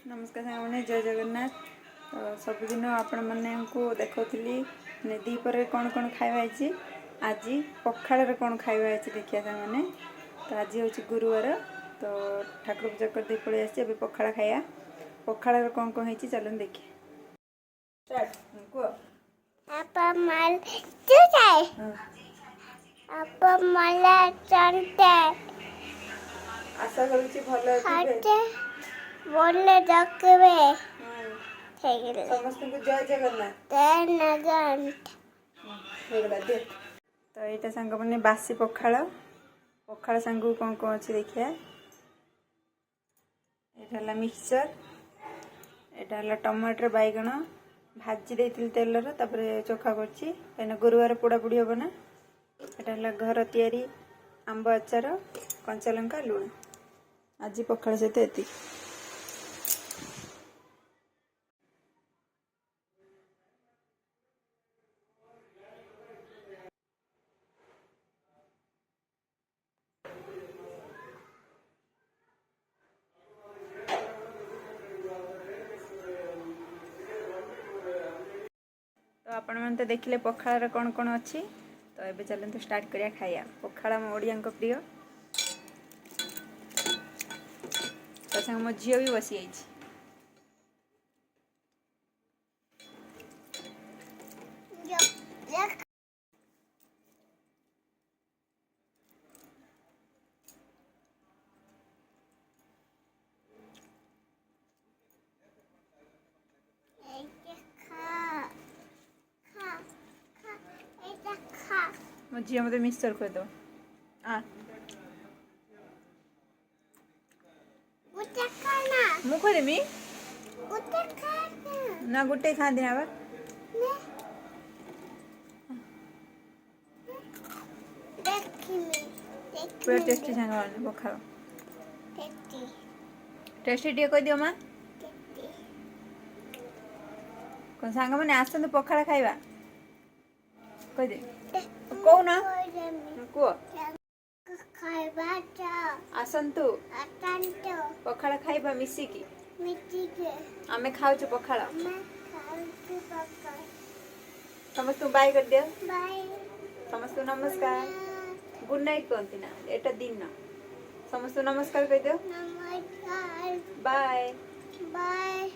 नमस्कार सामने जय जगन्नाथ। तो सबुदिन आपण मानू देखी दीपर कौन कौन खावा आज पखाड़ कौन खावा देखिए मैंने। तो आज हूँ गुरुवार तो ठाकुर पूजा कर पलि आसी पखाड़ खाया। पखाड़ कौन कौन है चलो देखिए। आशा करुच्ची बोले देखबे समस्त को जय जगन्नाथ। तो यहाँ सांग मैंने बासी पखाड़ पखाड़ सांग कौन कौन अच्छे देखिए। यहाँ मिक्सचर, यहाँ टमाटर बैगण भाजी देती तेल चोखा कर गुरुवार पोड़ापोड़ी हम ना। यहाँ घर तैयारी आंब आचार कंचा लंका लुण आज पखाड़ सहित एति। तो आपण मैंने तो देखिले पखाड़ कौन कौन अच्छी। तो ये चलते स्टार्ट करिया खाया। पखाड़ आम ओडिया प्रिय। तो संग मो झील भी बसी जाइए। मो झी मत मिक्सचर कर दो मु खोदेमी ना गोटे खाती ना पूरा टेस्टी सांग पखाड़ टेस्टी टे कह दियो माँ कौन सांग मैंने आसतु पखाड़ खाइबा कह दे कौ ना कह आसतु पखाड़ खाइबा मिसिकी आमे खाऊछु पखाड़ समस्त बाय कर दियो समस्त नमस्कार गुड नाइट कहती ना एटा दिन ना समस्त नमस्कार कह दियो बाय बाय।